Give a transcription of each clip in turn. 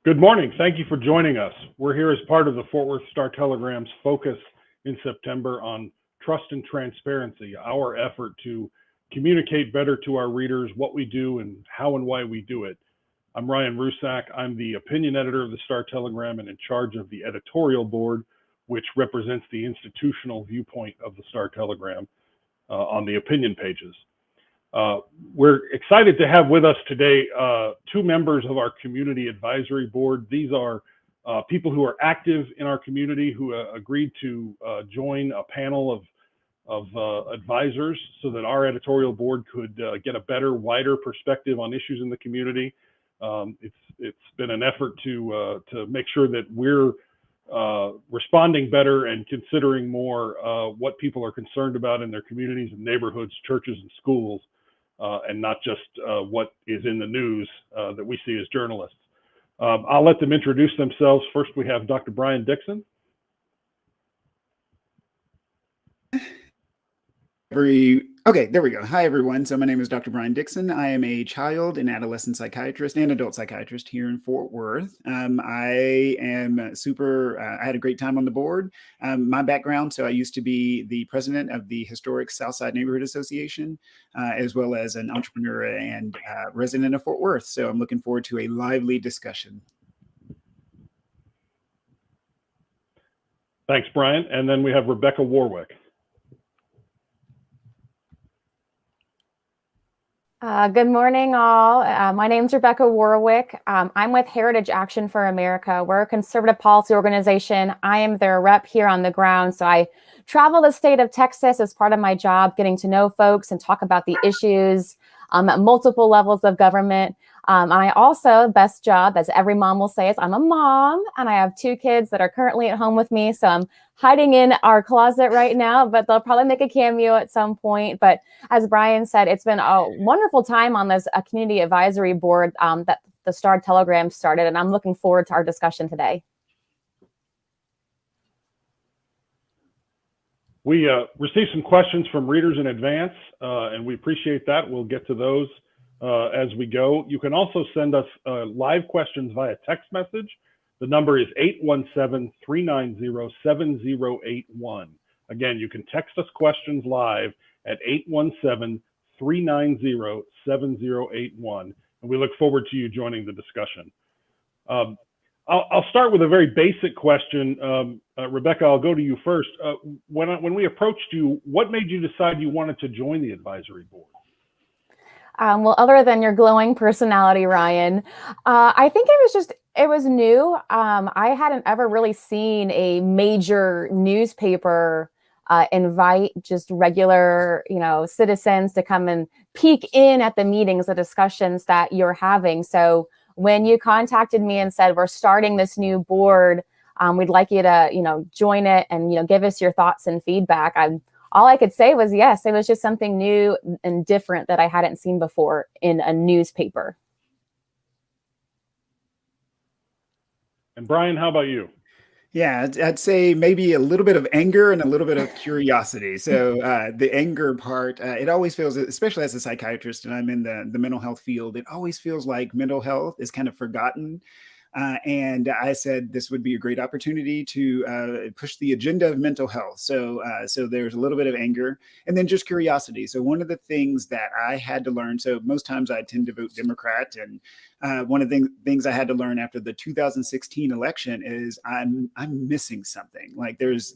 Good morning. Thank you for joining us. We're here as part of the Fort Worth Star-Telegram's focus in September on trust and transparency, our effort to communicate better to our readers what we do and how and why we do it. I'm Ryan RUSAK. I'm the opinion editor of the Star-Telegram and in charge of the editorial board, which represents the institutional viewpoint of the Star-Telegram on the opinion pages. We're excited to have with us today two members of our community advisory board. These are people who are active in our community who agreed to join a panel of advisors so that our editorial board could get a better, wider perspective on issues in the community. It's been an effort to make sure that we're responding better and considering more what people are concerned about in their communities and neighborhoods, churches, and schools. And not just what is in the news that we see as journalists. I'll let them introduce themselves. First, we have Dr. Brian DIXON. Okay, there we go. Hi, everyone. So my name is Dr. Brian DIXON. I am a child and adolescent psychiatrist and adult psychiatrist here in Fort Worth. I am I had a great time on the board. My background, so I used to be the president of the historic Southside Neighborhood Association, as well as an entrepreneur and resident of Fort Worth. So I'm looking forward to a lively discussion. Thanks, Brian. And then we have Rebekah Warwick. Good morning, all. My name is Rebekah Warwick. I'm with Heritage Action for America. We're a conservative policy organization. I am their rep here on the ground. So I travel the state of Texas as part of my job, getting to know folks and talk about the issues at multiple levels of government. And I also, best job, as every mom will say, is I'm a mom, and I have two kids that are currently at home with me. So I'm hiding in our closet right now, but they'll probably make a cameo at some point. But as Brian said, it's been a wonderful time on this community advisory board that the Star-Telegram started, and I'm looking forward to our discussion today. We received some questions from readers in advance, and we appreciate that. We'll get to those as we go. You can also send us live questions via text message. The number is 817-390-7081. Again, you can text us questions live at 817-390-7081. And we look forward to you joining the discussion. I'll start with a very basic question. Rebekah, I'll go to you first. When we approached you, what made you decide you wanted to join the advisory board? Well, other than your glowing personality, Ryan, I think it was new. I hadn't ever really seen a major newspaper invite just regular, citizens to come and peek in at the meetings, the discussions that you're having. So when you contacted me and said, we're starting this new board, we'd like you to, join it and, give us your thoughts and feedback. All I could say was yes, it was just something new and different that I hadn't seen before in a newspaper. And Brian, how about you? Yeah, I'd say maybe a little bit of anger and a little bit of curiosity. So the anger part, it always feels, especially as a psychiatrist, and I'm in the mental health field, it always feels like mental health is kind of forgotten. And I said this would be a great opportunity to push the agenda of mental health. So there's a little bit of anger and then just curiosity. So one of the things that I had to learn, so most times I tend to vote Democrat, and one of the things I had to learn after the 2016 election is I'm missing something. Like there's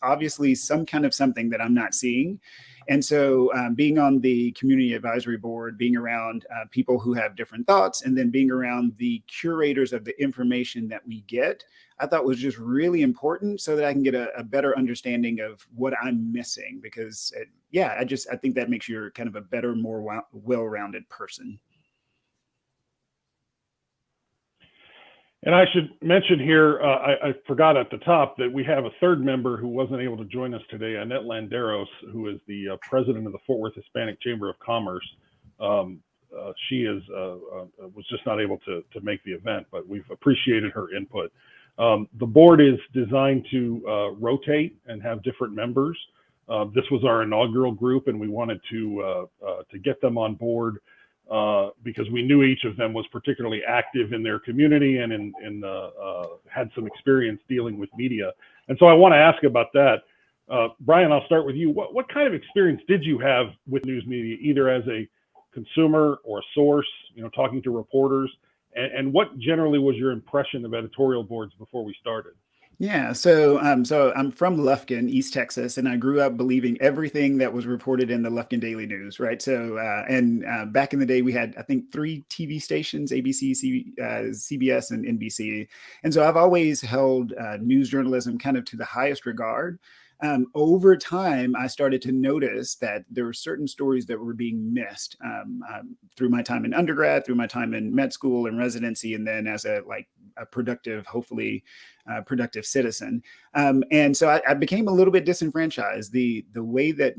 obviously some kind of something that I'm not seeing. And so being on the community advisory board, being around people who have different thoughts, and then being around the curators of the information that we get, I thought was just really important so that I can get a better understanding of what I'm missing. Because, I think that makes you kind of a better, more well-rounded person. And I should mention here, I forgot at the top that we have a third member who wasn't able to join us today, Annette Landeros, who is the president of the Fort Worth Hispanic Chamber of Commerce. She was just not able to make the event, but we've appreciated her input. The board is designed to rotate and have different members. This was our inaugural group, and we wanted to get them on board because we knew each of them was particularly active in their community and had some experience dealing with media. And so I want to ask about that. Brian, I'll start with you. What kind of experience did you have with news media, either as a consumer or a source, talking to reporters? And what generally was your impression of editorial boards before we started? Yeah, so I'm from Lufkin, East Texas, and I grew up believing everything that was reported in the Lufkin Daily News, right? So back in the day, we had, I think, 3 TV stations: ABC, CBS, and NBC. And so I've always held news journalism kind of to the highest regard. Over time, I started to notice that there were certain stories that were being missed through my time in undergrad, through my time in med school and residency, and then as a productive, hopefully productive citizen. And so I became a little bit disenfranchised. The way that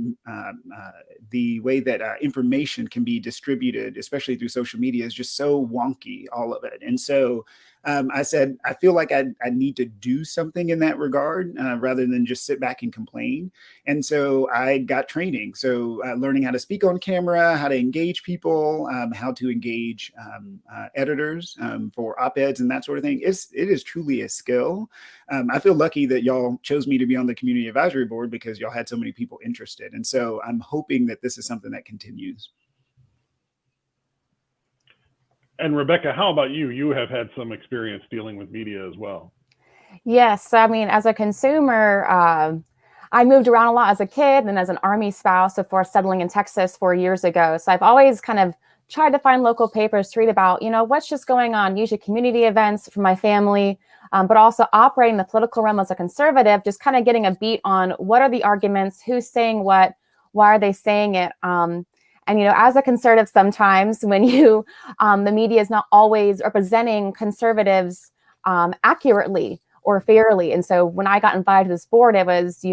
information can be distributed, especially through social media, is just so wonky, all of it. And so I said, I feel like I need to do something in that regard rather than just sit back and complain. And so I got training. So learning how to speak on camera, how to engage people, how to engage editors for op-eds and that sort of thing. It is truly a skill. I feel lucky that y'all chose me to be on the community advisory board because y'all had so many people interested. And so I'm hoping that this is something that continues. And Rebekah, how about you? You have had some experience dealing with media as well. Yes, I mean, as a consumer, I moved around a lot as a kid and as an Army spouse before settling in Texas 4 years ago. So I've always kind of tried to find local papers to read about, what's just going on, usually community events for my family, but also operating the political realm as a conservative, just kind of getting a beat on what are the arguments, who's saying what, why are they saying it? And, as a conservative, sometimes when the media is not always representing conservatives accurately or fairly. And so when I got invited to this board, it was,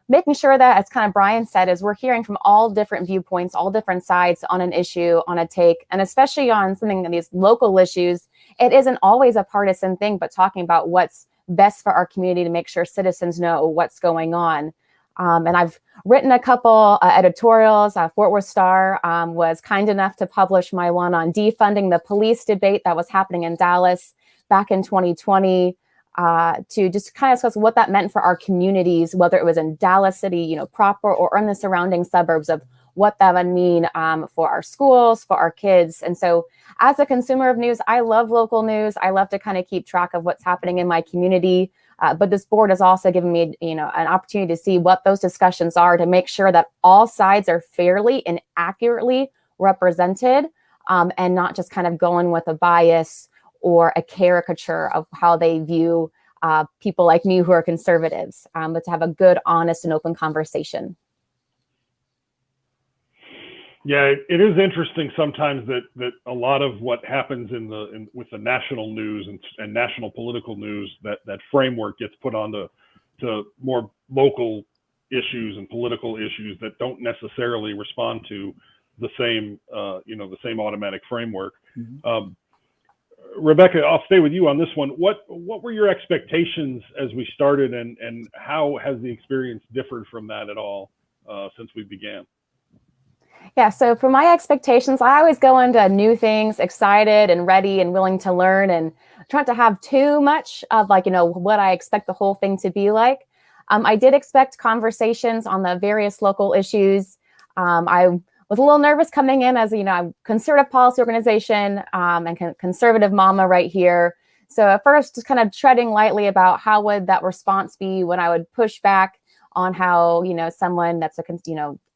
making sure that, as kind of Brian said, is we're hearing from all different viewpoints, all different sides on an issue, on a take, and especially on something of these local issues. It isn't always a partisan thing, but talking about what's best for our community to make sure citizens know what's going on. And I've written a couple editorials. Fort Worth Star was kind enough to publish my one on defunding the police debate that was happening in Dallas back in 2020 to just kind of discuss what that meant for our communities, whether it was in Dallas City, proper, or in the surrounding suburbs, of what that would mean for our schools, for our kids. And so as a consumer of news, I love local news. I love to kind of keep track of what's happening in my community. But this board has also given me, an opportunity to see what those discussions are to make sure that all sides are fairly and accurately represented and not just kind of going with a bias or a caricature of how they view people like me who are conservatives, but to have a good, honest, and open conversation. Yeah, it is interesting sometimes that a lot of what happens with the national news and national political news, that framework gets put onto more local issues and political issues that don't necessarily respond to the same automatic framework. Mm-hmm. Rebekah, I'll stay with you on this one. What were your expectations as we started, and how has the experience differed from that at all since we began? Yeah, so for my expectations, I always go into new things excited and ready and willing to learn, and try not to have too much of what I expect the whole thing to be like. I did expect conversations on the various local issues. I was a little nervous coming in as, a conservative policy organization and conservative mama right here. So at first, just kind of treading lightly about how would that response be when I would push back on how, someone that's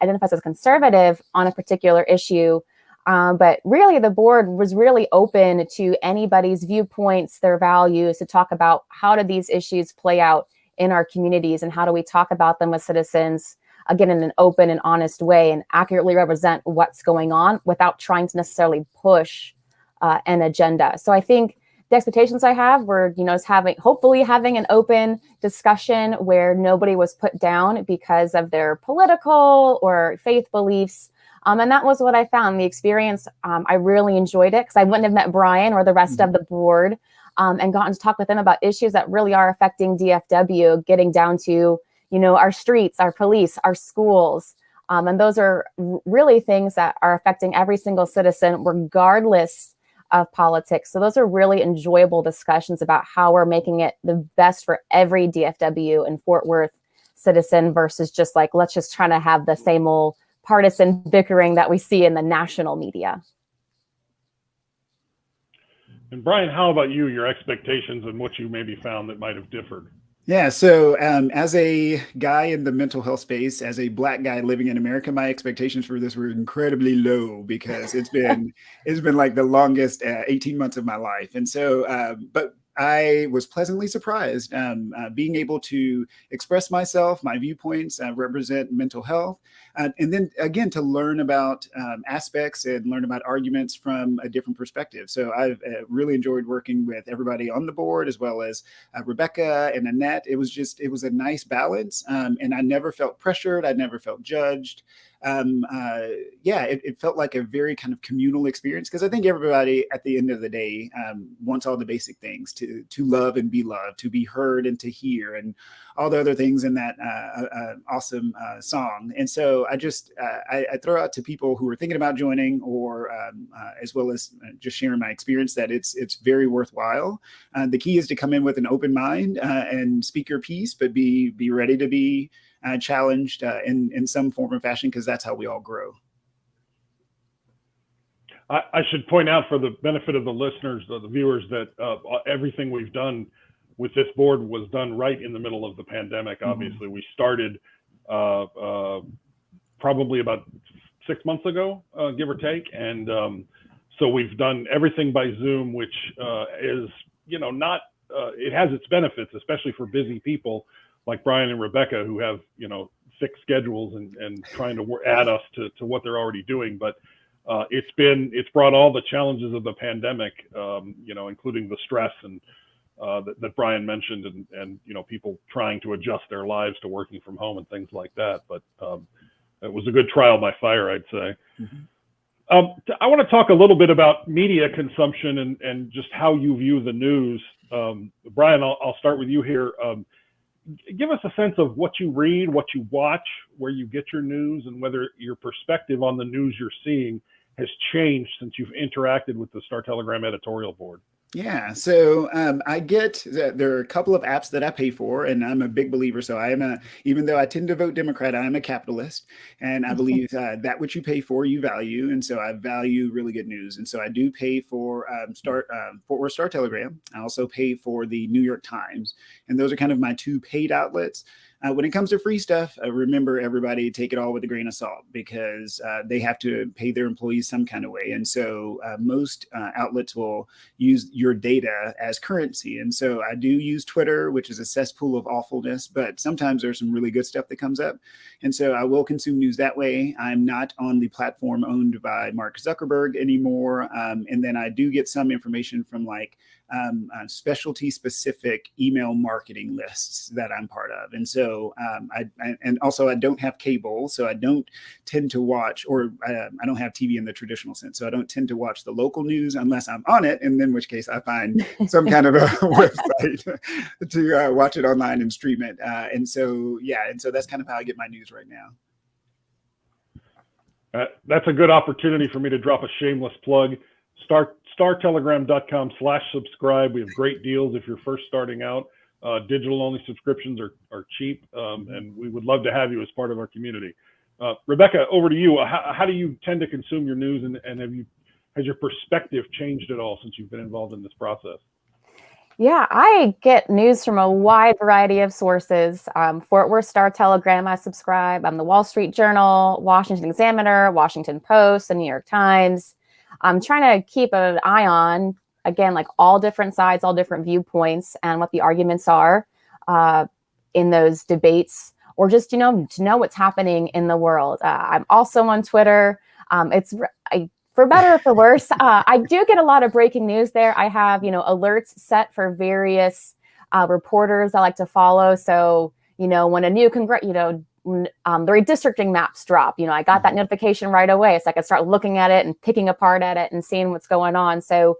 identifies as conservative on a particular issue. But really, the board was really open to anybody's viewpoints, their values, to talk about how do these issues play out in our communities and how do we talk about them with citizens, again, in an open and honest way, and accurately represent what's going on without trying to necessarily push an agenda. So I think the expectations I have were, hopefully having an open discussion where nobody was put down because of their political or faith beliefs. And that was what I found. The experience, I really enjoyed it because I wouldn't have met Brian or the rest of the board and gotten to talk with them about issues that really are affecting DFW, getting down to, our streets, our police, our schools, And those are really things that are affecting every single citizen, regardless of politics. So those are really enjoyable discussions about how we're making it the best for every DFW and Fort Worth citizen versus just like, let's just try to have the same old partisan bickering that we see in the national media. And Brian, how about you, your expectations and what you maybe found that might have differed? Yeah, so as a guy in the mental health space, as a Black guy living in America, my expectations for this were incredibly low because it's been like the longest 18 months of my life. And so, but I was pleasantly surprised being able to express myself, my viewpoints, represent mental health, and then again to learn about aspects and learn about arguments from a different perspective. So I've really enjoyed working with everybody on the board, as well as Rebecca and Annette. It was a nice balance, and I never felt pressured. I never felt judged. It felt like a very kind of communal experience, because I think everybody at the end of the day wants all the basic things: to love and be loved, to be heard and to hear, and all the other things in that awesome song. And so I throw out to people who are thinking about joining, or as well as just sharing my experience, that it's very worthwhile. The key is to come in with an open mind and speak your piece, but be ready to be challenged in some form or fashion, because that's how we all grow. I should point out, for the benefit of the listeners, the viewers, that everything we've done with this board was done right in the middle of the pandemic. Obviously, we started probably about 6 months ago, give or take, and so we've done everything by Zoom, which is, not. It has its benefits, especially for busy people like Brian and Rebecca, who have, fixed schedules and trying to add us to what they're already doing. But it's brought all the challenges of the pandemic, including the stress and that Brian mentioned, and people trying to adjust their lives to working from home and things like that. But it was a good trial by fire, I'd say. Mm-hmm. I want to talk a little bit about media consumption and just how you view the news. Brian, I'll start with you here. Give us a sense of what you read, what you watch, where you get your news, and whether your perspective on the news you're seeing has changed since you've interacted with the Star Telegram editorial board. Yeah, so there are a couple of apps that I pay for, and I'm a big believer. So even though I tend to vote Democrat, I am a capitalist, and I believe that which you pay for, you value. And so I value really good news. And so I do pay for Fort Worth Star Telegram. I also pay for the New York Times, and those are kind of my two paid outlets. When it comes to free stuff, remember, everybody take it all with a grain of salt, because they have to pay their employees some kind of way. And so most outlets will use your data as currency. And so I do use Twitter, which is a cesspool of awfulness, but sometimes there's some really good stuff that comes up. And so I will consume news that way. I'm not on the platform owned by Mark Zuckerberg anymore. And then I do get some information from specialty specific email marketing lists that I'm part of. And so I don't have cable, so I don't tend to watch, or I don't have TV in the traditional sense. So I don't tend to watch the local news unless I'm on it, and in which case I find some kind of a website to watch it online and stream it. And so that's kind of how I get my news right now. That's a good opportunity for me to drop a shameless plug. StarTelegram.com/subscribe. We have great deals if you're first starting out. Digital only subscriptions are cheap, and we would love to have you as part of our community. Rebecca, over to you. How do you tend to consume your news, and has your perspective changed at all since you've been involved in this process? Yeah, I get news from a wide variety of sources. Fort Worth Star Telegram, I subscribe. The Wall Street Journal, Washington Examiner, Washington Post, the New York Times. I'm trying to keep an eye on, again, like all different sides, all different viewpoints, and what the arguments are in those debates, or just, to know what's happening in the world. I'm also on Twitter. For better or for worse, I do get a lot of breaking news there. I have, alerts set for various reporters I like to follow. So, when a new the redistricting maps drop, I got that notification right away. So I could start looking at it and picking apart at it and seeing what's going on. So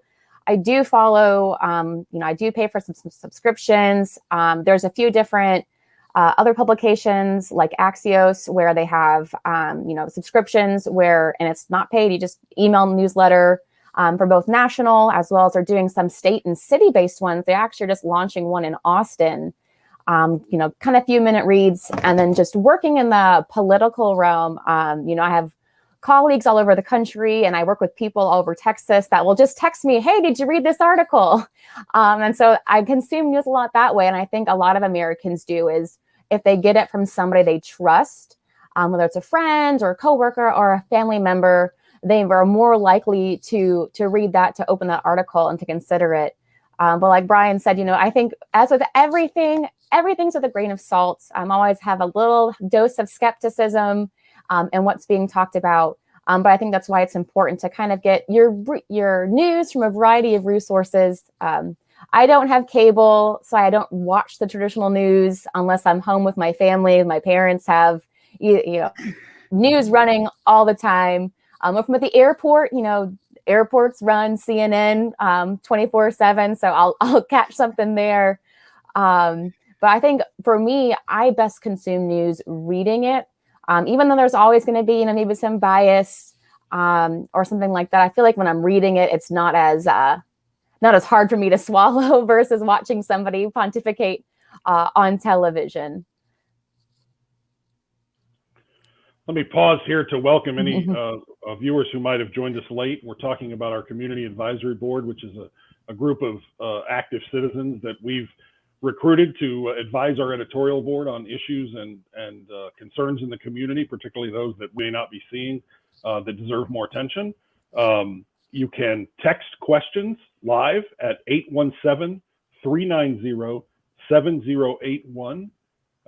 I do follow, I do pay for some subscriptions. There's a few different other publications like Axios, where they have, subscriptions and it's not paid. You just email newsletter for both national as well as they're doing some state and city-based ones. They actually are just launching one in Austin, kind of few-minute reads, and then just working in the political realm. I have colleagues all over the country, and I work with people all over Texas that will just text me, "Hey, did you read this article?" And so I consume news a lot that way. And I think a lot of Americans do is if they get it from somebody they trust, whether it's a friend or a coworker or a family member, they are more likely to read that, to open that article and to consider it. But like Brian said, I think as with everything's with a grain of salt. Always have a little dose of skepticism and what's being talked about. But I think that's why it's important to kind of get your news from a variety of resources. I don't have cable, so I don't watch the traditional news unless I'm home with my family. My parents have news running all the time. Or from at the airport, airports run CNN 24/7, so I'll catch something there. But I think for me, I best consume news reading it. Even though there's always going to be, maybe some bias or something like that. I feel like when I'm reading it, it's not as hard for me to swallow versus watching somebody pontificate on television. Let me pause here to welcome any viewers who might have joined us late. We're talking about our Community Advisory Board, which is a group of active citizens that we've recruited to advise our editorial board on issues and concerns in the community, particularly those that we may not be seeing that deserve more attention. You can text questions live at 817-390-7081.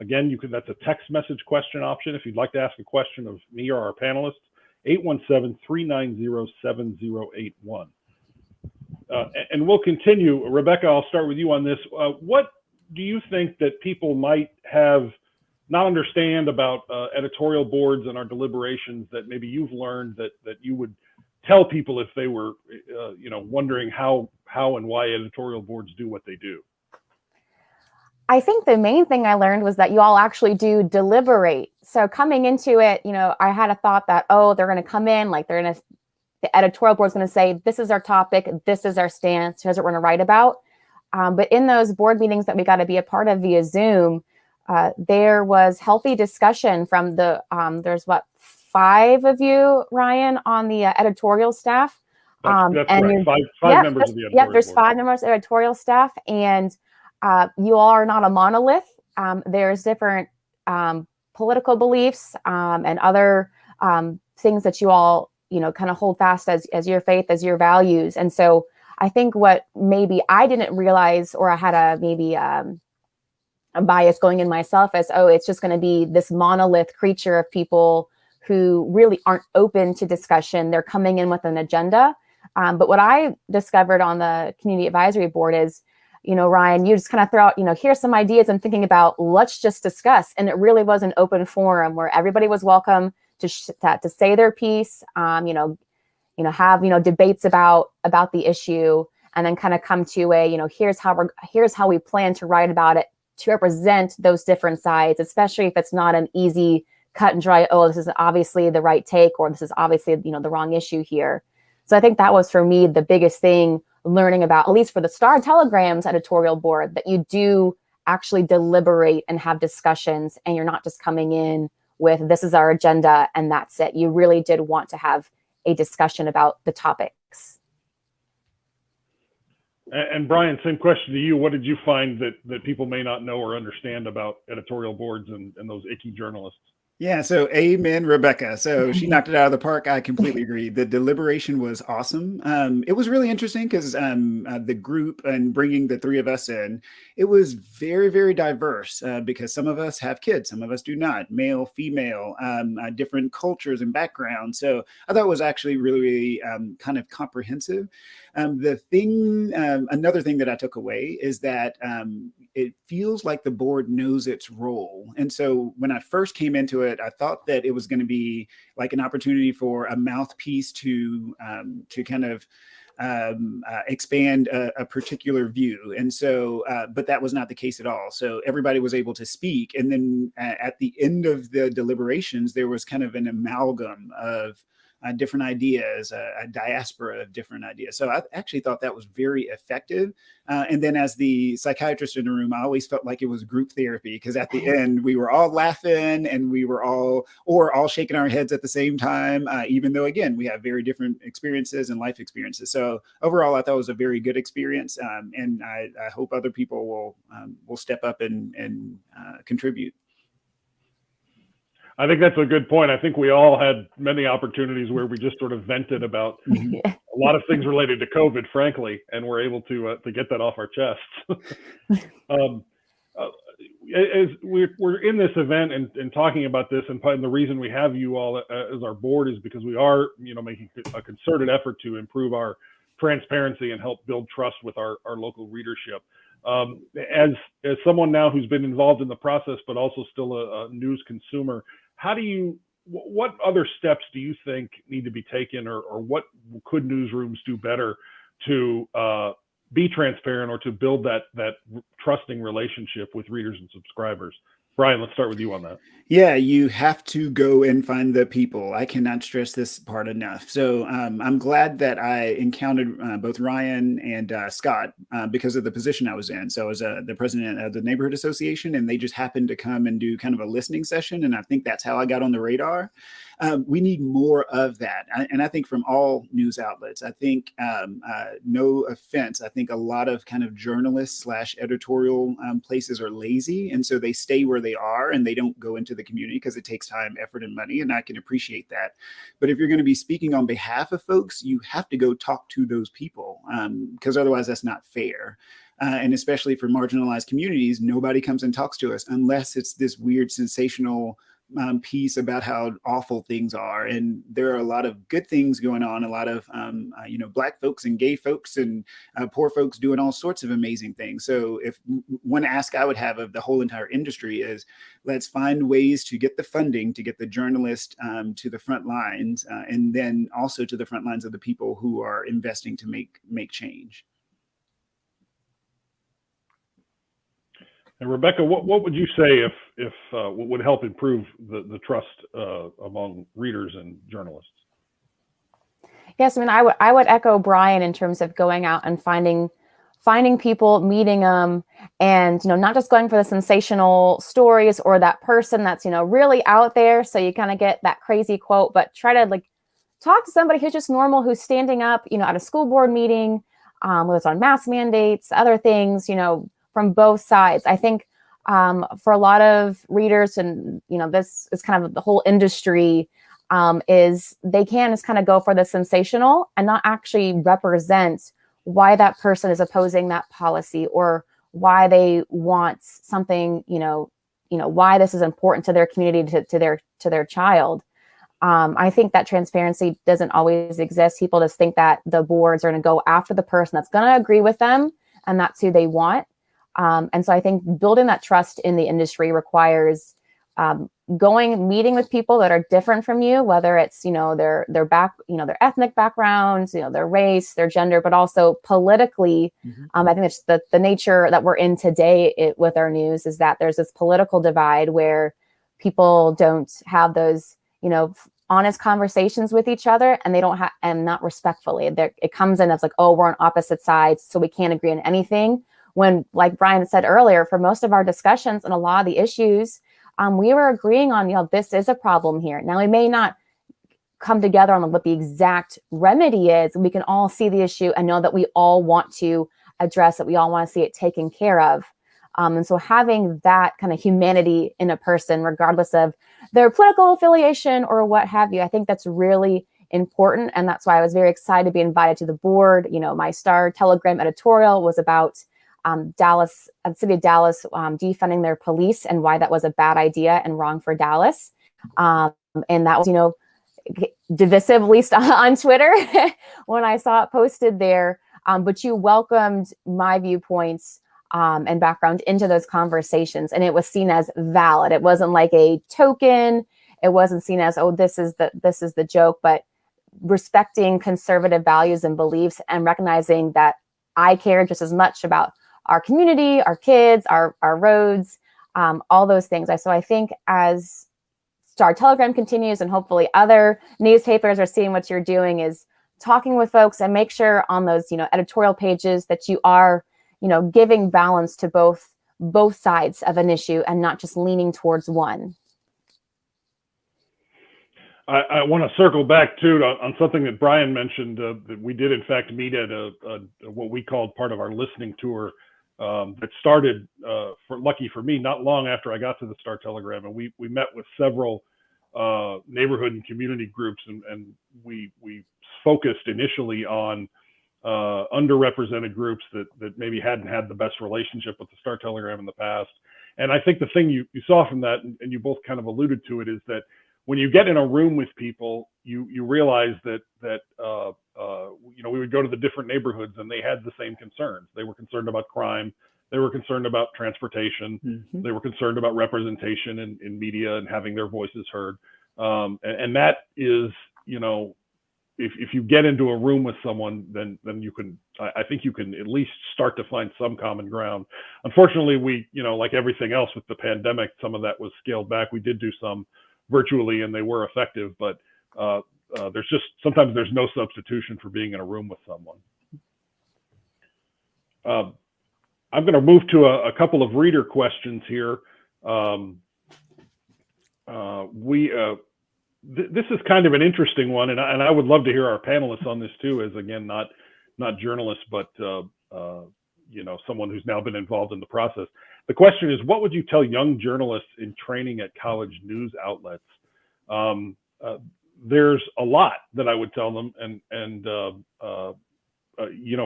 Again, that's a text message question option if you'd like to ask a question of me or our panelists, 817-390-7081. And we'll continue. Rebecca, I'll start with you on this. What do you think that people might have not understand about editorial boards and our deliberations that maybe you've learned that you would tell people if they were, wondering how and why editorial boards do what they do? I think the main thing I learned was that you all actually do deliberate. So coming into it, I had a thought that, they're going to come in, the editorial board's going to say, this is our topic, this is our stance, here's what we're going to write about. But in those board meetings that we got to be a part of via Zoom, there was healthy discussion from there's 5 of you, Ryan, on the editorial staff. That's right. Five members of the editorial board. There's 5 members of the editorial staff, and you all are not a monolith. There's different political beliefs and other things that you all, kind of hold fast as your faith, as your values. And so I think what maybe I didn't realize, or I had a bias going in myself as, it's just going to be this monolith creature of people who really aren't open to discussion. They're coming in with an agenda. But what I discovered on the Community Advisory Board is, Ryan, you just kind of throw out, here's some ideas I'm thinking about, let's just discuss. And it really was an open forum where everybody was welcome to say their piece, have, debates about the issue, and then kind of come to a, here's how we plan to write about it to represent those different sides, especially if it's not an easy cut and dry, this is obviously the right take, or this is obviously, the wrong issue here. So I think that was for me the biggest thing, learning about, at least for the Star Telegram's editorial board, that you do actually deliberate and have discussions, and you're not just coming in with, this is our agenda and that's it. You really did want to have a discussion about the topics. And Brian, same question to you. What did you find that people may not know or understand about editorial boards and those icky journalists? Yeah, so amen, Rebecca. So she knocked it out of the park. I completely agree. The deliberation was awesome. It was really interesting because the group and bringing the 3 of us in, it was very, very diverse because some of us have kids, some of us do not, male, female, different cultures and backgrounds. So I thought it was actually really, really kind of comprehensive. Another thing that I took away is that it feels like the board knows its role. And so when I first came into it, I thought that it was going to be like an opportunity for a mouthpiece to kind of expand a particular view. And so, but that was not the case at all. So everybody was able to speak. And then at the end of the deliberations, there was kind of an amalgam of different ideas, a diaspora of different ideas. So I actually thought that was very effective. And then as the psychiatrist in the room, I always felt like it was group therapy, because at the end we were all laughing and we were all shaking our heads at the same time, even though, again, we have very different experiences and life experiences. So overall, I thought it was a very good experience. And I hope other people will step up and contribute. I think that's a good point. I think we all had many opportunities where we just sort of vented about a lot of things related to COVID, frankly, and we're able to get that off our chests. As we're in this event and talking about this, and the reason we have you all as our board is because we are, making a concerted effort to improve our transparency and help build trust with our local readership. As someone now who's been involved in the process, but also still a news consumer, what other steps do you think need to be taken, or what could newsrooms do better to be transparent or to build that trusting relationship with readers and subscribers? Brian, let's start with you on that. Yeah, you have to go and find the people. I cannot stress this part enough. So I'm glad that I encountered both Ryan and Scott because of the position I was in. So I was the president of the neighborhood association, and they just happened to come and do kind of a listening session. And I think that's how I got on the radar. We need more of that. And I think from all news outlets, I think, no offense, I think a lot of kind of journalists / editorial places are lazy. And so they stay where they are and they don't go into the community because it takes time, effort, and money. And I can appreciate that. But if you're going to be speaking on behalf of folks, you have to go talk to those people, because otherwise that's not fair. And especially for marginalized communities, nobody comes and talks to us unless it's this weird sensational piece about how awful things are. And there are a lot of good things going on, a lot of Black folks and gay folks and poor folks doing all sorts of amazing things. So if one ask I would have of the whole entire industry is, let's find ways to get the funding to get the journalist to the front lines, and then also to the front lines of the people who are investing to make change. And Rebecca, what would you say if what would help improve the trust among readers and journalists? Yes, I mean, I would echo Brian in terms of going out and finding people, meeting them, and not just going for the sensational stories or that person that's really out there. So you kind of get that crazy quote, but try to talk to somebody who's just normal, who's standing up, at a school board meeting, whether it's on mask mandates, other things, from both sides. I think for a lot of readers, and this is kind of the whole industry, is they can just kind of go for the sensational and not actually represent why that person is opposing that policy or why they want something, why this is important to their community, to their child. I think that transparency doesn't always exist. People just think that the boards are going to go after the person that's going to agree with them, and that's who they want. And so I think building that trust in the industry requires meeting with people that are different from you, whether it's, their ethnic backgrounds, their race, their gender, but also politically. I think it's the nature that we're in today with our news is that there's this political divide where people don't have those, honest conversations with each other, and they don't have, and not respectfully. It comes in as oh, we're on opposite sides, so we can't agree on anything. When, like Brian said earlier, for most of our discussions and a lot of the issues, we were agreeing on, this is a problem here. Now, we may not come together on what the exact remedy is. We can all see the issue and know that we all want to address it. We all want to see it taken care of. And so having that kind of humanity in a person, regardless of their political affiliation or what have you, I think that's really important. And that's why I was very excited to be invited to the board. My Star Telegram editorial was about the city of Dallas defunding their police and why that was a bad idea and wrong for Dallas. And that was, divisive, at least on Twitter, when I saw it posted there. But you welcomed my viewpoints and background into those conversations, and it was seen as valid. It wasn't like a token. It wasn't seen as, oh, this is the joke, but respecting conservative values and beliefs and recognizing that I care just as much about our community, our kids, our roads, all those things. So I think as Star Telegram continues and hopefully other newspapers are seeing what you're doing, is talking with folks and make sure on those, editorial pages that you are, giving balance to both sides of an issue and not just leaning towards one. I want to circle back too on something that Brian mentioned, that we did in fact meet at what we called part of our listening tour that started, lucky for me, not long after I got to the Star Telegram, and we met with several neighborhood and community groups, and we focused initially on underrepresented groups that maybe hadn't had the best relationship with the Star Telegram in the past. And I think the thing you saw from that, and you both kind of alluded to it, is that when you get in a room with people, you realize that we would go to the different neighborhoods and they had the same concerns. They were concerned about crime. They were concerned about transportation. Mm-hmm. They were concerned about representation in media and having their voices heard. And that is, if you get into a room with someone, then you can, I think you can at least start to find some common ground. Unfortunately, we, like everything else with the pandemic, some of that was scaled back. We did do some virtually and they were effective, but sometimes there's no substitution for being in a room with someone. I'm going to move to a couple of reader questions here. This is kind of an interesting one, and I would love to hear our panelists on this too, as again, not journalists, but someone who's now been involved in the process. The question is, what would you tell young journalists in training at college news outlets? There's a lot that I would tell them, and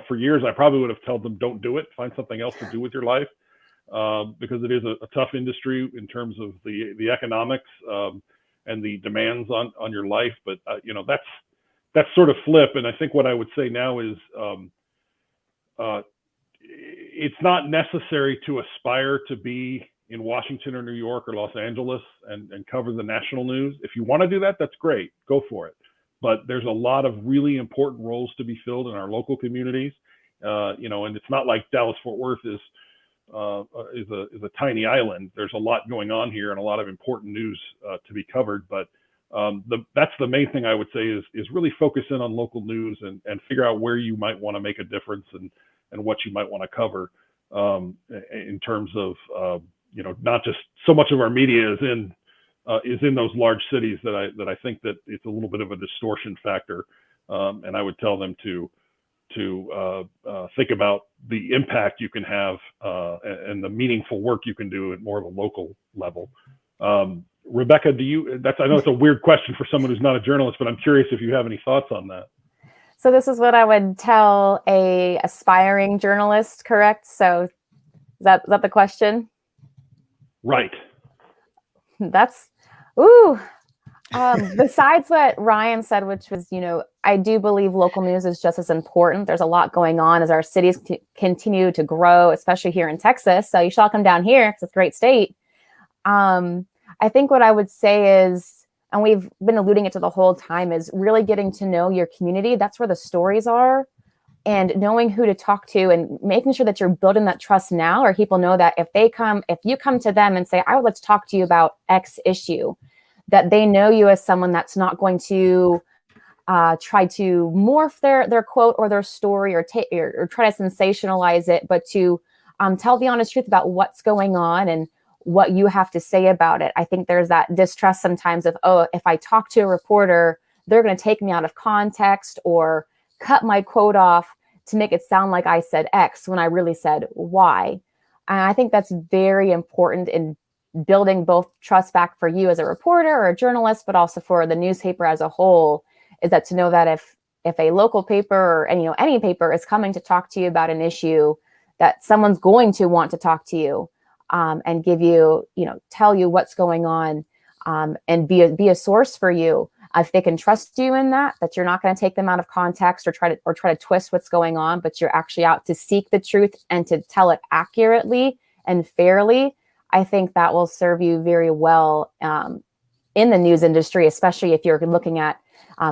for years I probably would have told them, don't do it, find something else to do with your life, because it is a tough industry in terms of the economics and the demands on your life. But that's sort of flip. And I think what I would say now is it's not necessary to aspire to be in Washington or New York or Los Angeles and cover the national news. If you want to do that, that's great, go for it. But there's a lot of really important roles to be filled in our local communities, and it's not like Dallas-Fort Worth is a tiny island. There's a lot going on here and a lot of important news to be covered. But that's the main thing I would say is really focus in on local news and figure out where you might want to make a difference and what you might want to cover in terms of not just so much of our media is in those large cities that I think that it's a little bit of a distortion factor, and I would tell them to think about the impact you can have and the meaningful work you can do at more of a local level. Rebecca, I know it's a weird question for someone who's not a journalist, but I'm curious if you have any thoughts on that. So this is what I would tell a aspiring journalist, correct? So is that the question? Right. Besides what Ryan said, which was, I do believe local news is just as important. There's a lot going on as our cities continue to grow, especially here in Texas. So you should all come down here because it's a great state. I think what I would say is, and we've been alluding it to the whole time, is really getting to know your community. That's where the stories are, and knowing who to talk to and making sure that you're building that trust now, or people know that if you come to them and say, I would like to talk to you about X issue, that they know you as someone that's not going to try to morph their quote or their story or try to sensationalize it, but to tell the honest truth about what's going on and what you have to say about it. I think there's that distrust sometimes of, if I talk to a reporter, they're going to take me out of context or cut my quote off to make it sound like I said X when I really said Y. And I think that's very important in building both trust back for you as a reporter or a journalist, but also for the newspaper as a whole, is that to know that if a local paper or any paper is coming to talk to you about an issue, that someone's going to want to talk to you and give you, tell you what's going on and be a source for you. If they can trust you in that you're not going to take them out of context or try to twist what's going on, but you're actually out to seek the truth and to tell it accurately and fairly, I think that will serve you very well in the news industry, especially if you're looking at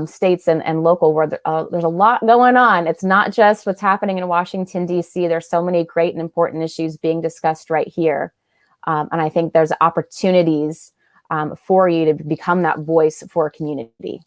states and local, where there's a lot going on. It's not just what's happening in Washington, D.C. There's so many great and important issues being discussed right here. And I think there's opportunities for you to become that voice for a community.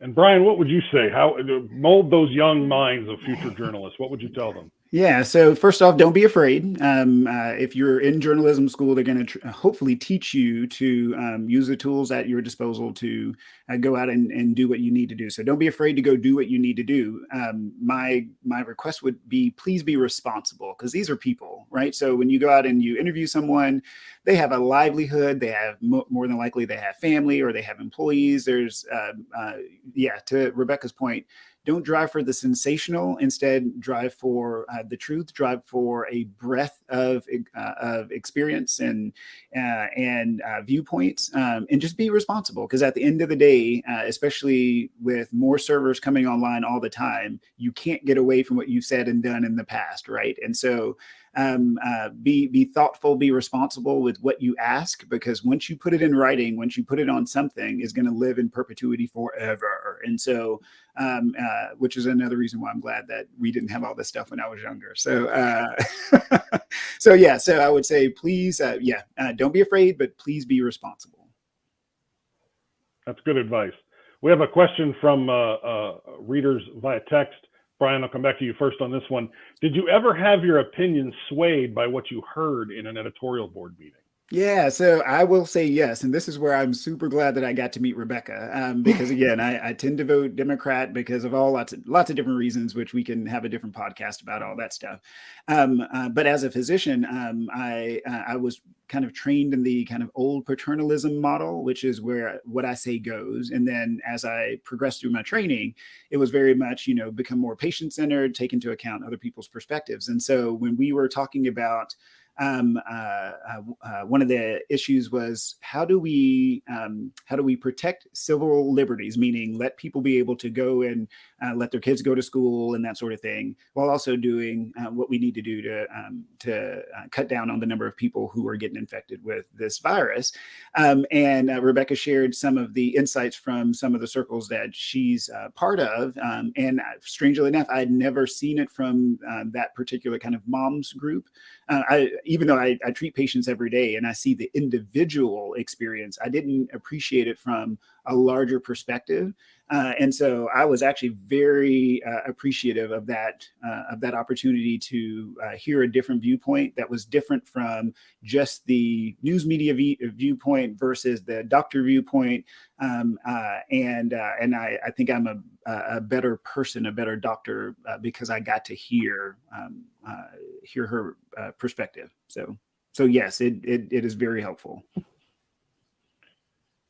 And Brian, what would you say? How mold those young minds of future journalists? What would you tell them? Yeah. So first off, don't be afraid. If you're in journalism school, they're going to hopefully teach you to use the tools at your disposal to go out and do what you need to do. So don't be afraid to go do what you need to do. My request would be, please be responsible, because these are people, right? So when you go out and you interview someone, they have a livelihood. They have more than likely they have family or they have employees. There's to Rebekah's point, don't drive for the sensational. Instead, drive for the truth. Drive for a breadth of experience and viewpoints, and just be responsible. Because at the end of the day, especially with more servers coming online all the time, you can't get away from what you've said and done in the past, right? And so be thoughtful, be responsible with what you ask, because once you put it in writing, once you put it on something, is going to live in perpetuity forever. And so, which is another reason why I'm glad that we didn't have all this stuff when I was younger. So, so I would say, please, don't be afraid, but please be responsible. That's good advice. We have a question from readers via text. Brian, I'll come back to you first on this one. Did you ever have your opinion swayed by what you heard in an editorial board meeting? Yeah, so I will say yes. And this is where I'm super glad that I got to meet Rebekah, because again, I tend to vote Democrat because of lots of different reasons, which we can have a different podcast about all that stuff. But as a physician, I was kind of trained in the kind of old paternalism model, which is where what I say goes. And then as I progressed through my training, it was very much, become more patient-centered, take into account other people's perspectives. And so when we were talking about one of the issues was how do we protect civil liberties, meaning let people be able to go and let their kids go to school and that sort of thing, while also doing what we need to do to cut down on the number of people who are getting infected with this virus. And Rebekah shared some of the insights from some of the circles that she's part of. And strangely enough, I'd never seen it from that particular kind of moms group. Even though I treat patients every day and I see the individual experience, I didn't appreciate it from a larger perspective. And so I was actually very appreciative of that opportunity to hear a different viewpoint that was different from just the news media viewpoint versus the doctor viewpoint. And I think I'm a better person, a better doctor, because I got to hear her perspective. So yes, it is very helpful.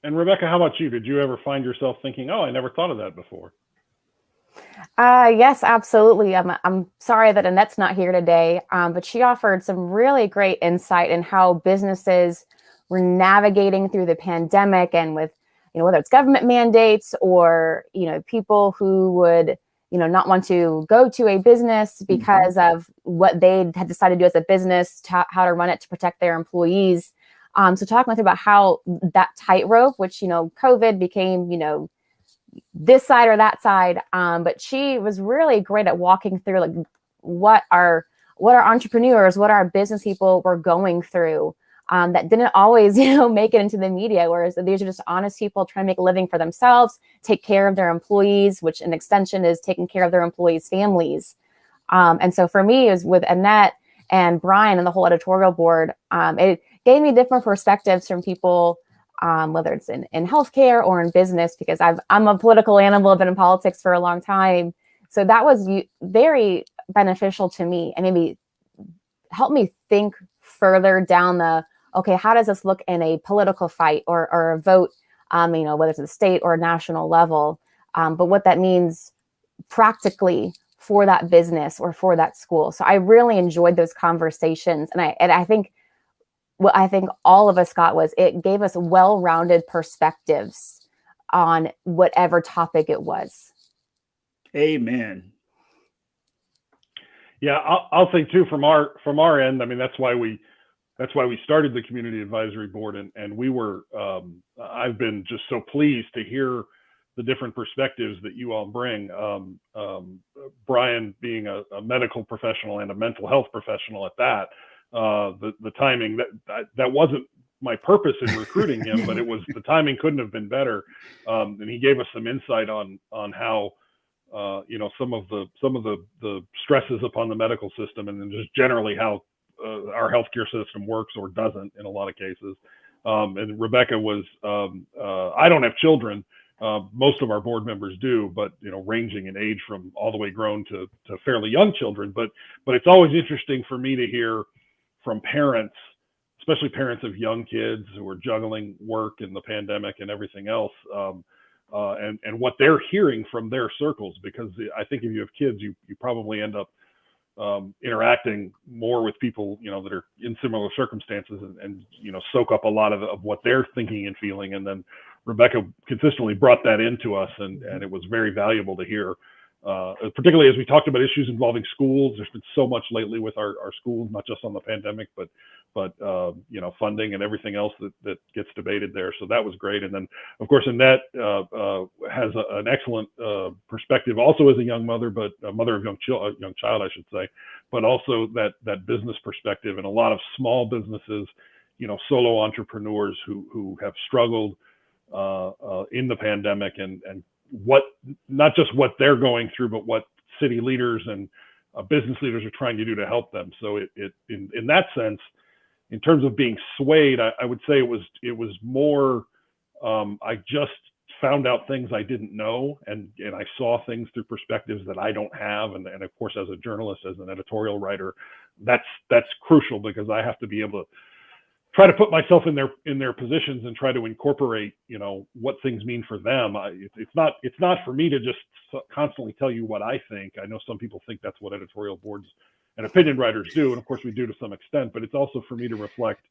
And Rebekah, how about you? Did you ever find yourself thinking, "Oh, I never thought of that before"? Yes, absolutely. I'm sorry that Annette's not here today, but she offered some really great insight in how businesses were navigating through the pandemic, and with, whether it's government mandates or, people who would, not want to go to a business because of what they had decided to do as a business, how to run it to protect their employees. So talking with her about how that tightrope, which, COVID became, this side or that side. But she was really great at walking through like what our entrepreneurs, what our business people were going through, that didn't always, make it into the media. Whereas these are just honest people trying to make a living for themselves, take care of their employees, which an extension is taking care of their employees' families. And so for me, it was with Annette and Brian and the whole editorial board, it gave me different perspectives from people, whether it's in healthcare or in business, because I'm a political animal. I've been in politics for a long time. So that was very beneficial to me, and maybe helped me think further down okay, how does this look in a political fight or a vote, whether it's at the state or national level, but what that means practically for that business or for that school. So I really enjoyed those conversations. And I think what I think all of us got was it gave us well-rounded perspectives on whatever topic it was. Amen. Yeah, I'll say too, from our end, I mean, that's why we that's why we started the Community Advisory Board, and we were, I've been just so pleased to hear the different perspectives that you all bring. Brian being a medical professional and a mental health professional at that, the timing, that wasn't my purpose in recruiting him, but it was, the timing couldn't have been better. And he gave us some insight on how, you know, some of the stresses upon the medical system, and then just generally how our healthcare system works or doesn't in a lot of cases. And Rebekah was, I don't have children. Most of our board members do, but, you know, ranging in age from all the way grown to fairly young children. But it's always interesting for me to hear from parents, especially parents of young kids who are juggling work and the pandemic and everything else, and what they're hearing from their circles. Because I think if you have kids, you probably end up interacting more with people, you know, that are in similar circumstances, and you know, soak up a lot of what they're thinking and feeling. And then Rebekah consistently brought that into us, and it was very valuable to hear, particularly as we talked about issues involving schools. There's been so much lately with our schools, not just on the pandemic, but you know, funding and everything else that gets debated there. So that was great. And then, of course, Annette has an excellent perspective, also as a young mother, but a mother of young child, I should say, but also that business perspective, and a lot of small businesses, you know, solo entrepreneurs who have struggled in the pandemic, and what, not just what they're going through, but what city leaders and business leaders are trying to do to help them. So in that sense, in terms of being swayed, I would say it was more, I just found out things I didn't know, and I saw things through perspectives that I don't have. And of course, as a journalist, as an editorial writer, that's crucial, because I have to be able to try to put myself in their positions and try to incorporate, you know, what things mean for them. It's not for me to just constantly tell you what I think. I know some people think that's what editorial boards and opinion writers do, and of course we do to some extent. But it's also for me to reflect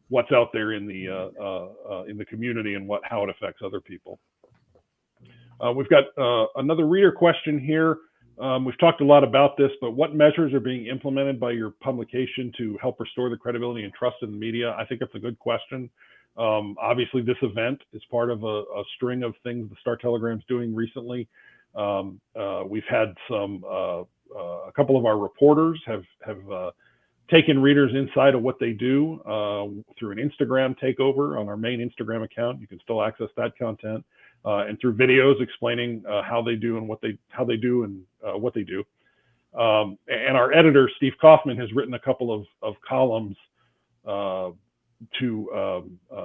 what's out there in the community and how it affects other people. We've got another reader question here. We've talked a lot about this, but what measures are being implemented by your publication to help restore the credibility and trust in the media? I think that's a good question. Obviously, this event is part of a string of things the Star Telegram's doing recently. We've had a couple of our reporters have taken readers inside of what they do through an Instagram takeover on our main Instagram account. You can still access that content. And through videos explaining how they do and what they do. And our editor, Steve Kaufman, has written a couple of columns to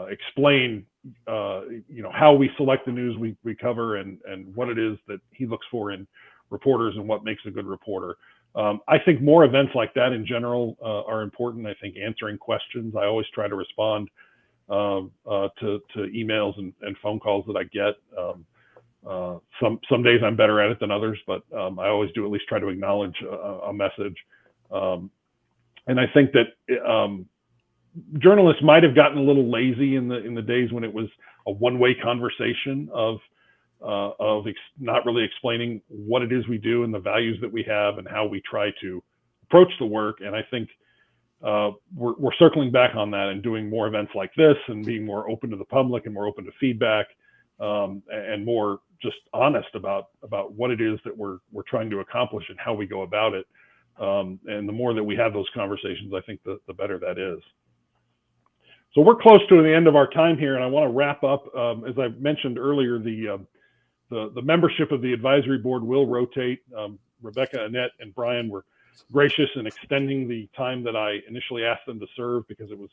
explain, you know, how we select the news we cover, and what it is that he looks for in reporters and what makes a good reporter. I think more events like that in general are important. I think answering questions, I always try to respond to emails and phone calls that I get. Some days I'm better at it than others, but I always do at least try to acknowledge a message. And I think that journalists might have gotten a little lazy in the days when it was a one-way conversation of not really explaining what it is we do and the values that we have and how we try to approach the work. And I think we're circling back on that and doing more events like this, and being more open to the public and more open to feedback, and more just honest about what it is that we're trying to accomplish and how we go about it. And the more that we have those conversations, I think the better that is. So we're close to the end of our time here, and I want to wrap up. As I mentioned earlier, the membership of the advisory board will rotate. Rebekah, Annette, and Brian were gracious in extending the time that I initially asked them to serve, because it was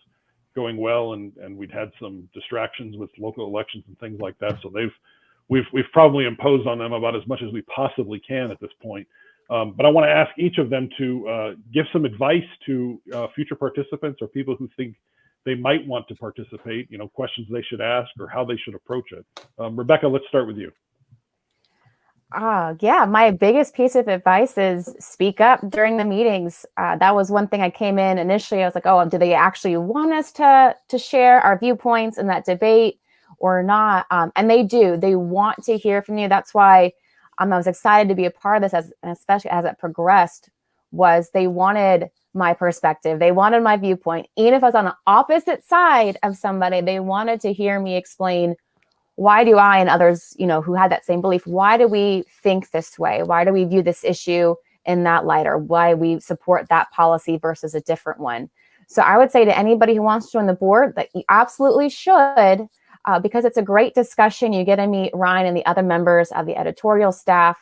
going well, and we'd had some distractions with local elections and things like that. So we've probably imposed on them about as much as we possibly can at this point. But I want to ask each of them to give some advice to future participants or people who think they might want to participate, you know, questions they should ask or how they should approach it. Rebekah, let's start with you. Yeah, my biggest piece of advice is speak up during the meetings. That was one thing I came in initially. I was like, oh, do they actually want us to share our viewpoints in that debate or not? And they do. They want to hear from you. That's why I was excited to be a part of this, especially as it progressed, was they wanted my perspective. They wanted my viewpoint. Even if I was on the opposite side of somebody, they wanted to hear me explain, why do I and others, you know, who had that same belief, why do we think this way? Why do we view this issue in that light, or why we support that policy versus a different one? So I would say to anybody who wants to join the board that you absolutely should, because it's a great discussion. You get to meet Ryan and the other members of the editorial staff,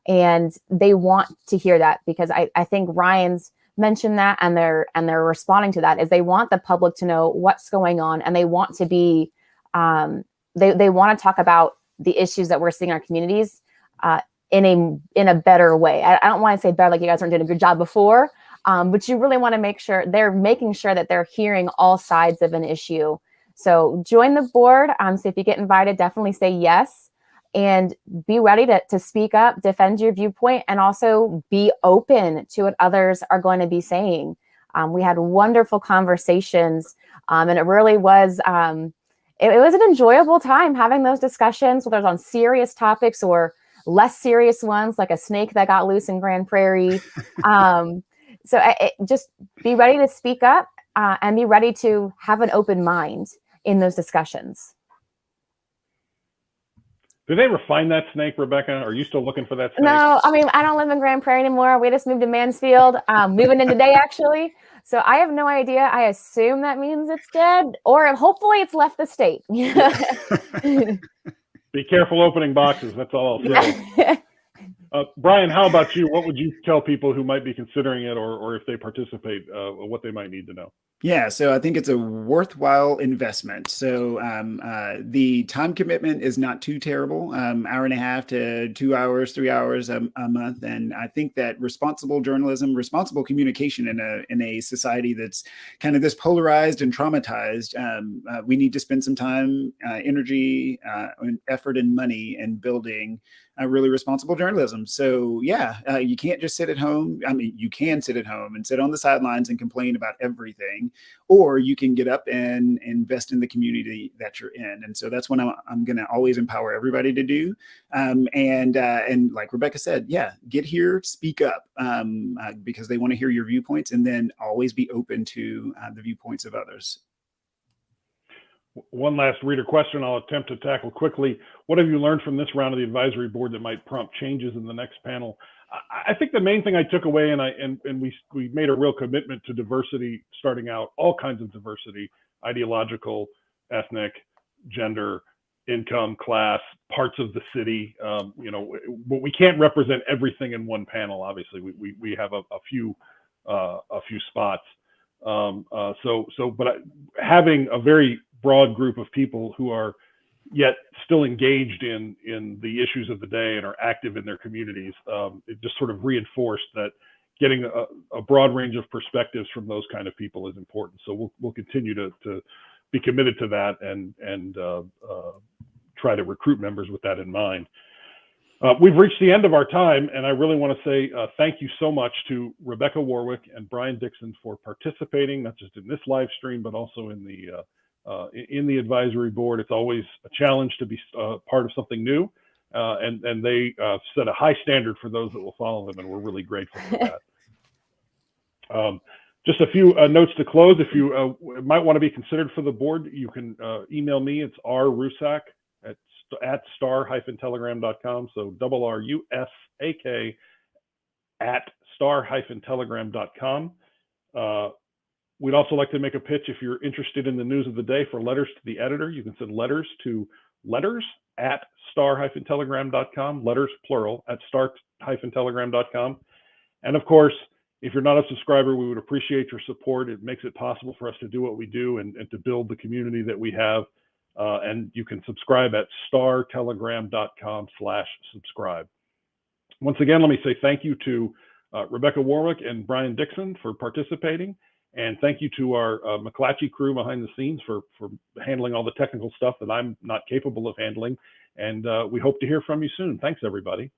and they want to hear that, because I think Ryan's mentioned that, and they're responding to that, is they want the public to know what's going on, and they want to be, they want to talk about the issues that we're seeing in our communities in a better way. I don't want to say better like you guys aren't doing a good job before, but you really want to make sure they're making sure that they're hearing all sides of an issue. So join the board. So if you get invited, definitely say yes, and be ready to speak up, defend your viewpoint, and also be open to what others are going to be saying. We had wonderful conversations, and it really was, it was an enjoyable time having those discussions, whether it's on serious topics or less serious ones, like a snake that got loose in Grand Prairie. Just be ready to speak up and be ready to have an open mind in those discussions. Did they ever find that snake, Rebecca? Are you still looking for that snake? No, I mean, I don't live in Grand Prairie anymore. We just moved to Mansfield, moving in today, actually. So I have no idea. I assume that means it's dead, or hopefully it's left the state. Be careful opening boxes. That's all I'll say. Brian, how about you? What would you tell people who might be considering it, or if they participate, what they might need to know? Yeah, so I think it's a worthwhile investment. So the time commitment is not too terrible, hour and a half to 2 hours, 3 hours a month. And I think that responsible journalism, responsible communication in a society that's kind of this polarized and traumatized, we need to spend some time, energy, effort, and money in building really responsible journalism. So yeah, you can't just sit at home. I mean, you can sit at home and sit on the sidelines and complain about everything, or you can get up and invest in the community that you're in. And so that's what I'm going to always empower everybody to do. And like Rebecca said, yeah, get here, speak up, because they want to hear your viewpoints, and then always be open to the viewpoints of others. One last reader question I'll attempt to tackle quickly. What have you learned from this round of the advisory board that might prompt changes in the next panel? I think the main thing I took away, and we made a real commitment to diversity starting out, all kinds of diversity, ideological, ethnic, gender, income, class, parts of the city. You know, but we can't represent everything in one panel. Obviously, we have a few spots. But having a very broad group of people who are yet still engaged in the issues of the day and are active in their communities, it just sort of reinforced that getting a broad range of perspectives from those kind of people is important. So we'll continue to be committed to that and try to recruit members with that in mind. We've reached the end of our time, and I really want to say thank you so much to Rebekah Warwick and Brian DIXON for participating, not just in this live stream, but also in the advisory board. It's always a challenge to be part of something new, and they set a high standard for those that will follow them, and we're really grateful for that. Just a few notes to close. If you might want to be considered for the board, you can email me. It's RUSAK at star-telegram.com. So RUSAK at star-telegram.com. We'd also like to make a pitch. If you're interested in the news of the day for letters to the editor, you can send letters to letters at star-telegram.com, letters plural at star-telegram.com. And of course, if you're not a subscriber, we would appreciate your support. It makes it possible for us to do what we do and to build the community that we have. And you can subscribe at star-telegram.com/subscribe. Once again, let me say thank you to Rebekah Warwick and Brian DIXON for participating. And thank you to our McClatchy crew behind the scenes for handling all the technical stuff that I'm not capable of handling. And we hope to hear from you soon. Thanks, everybody.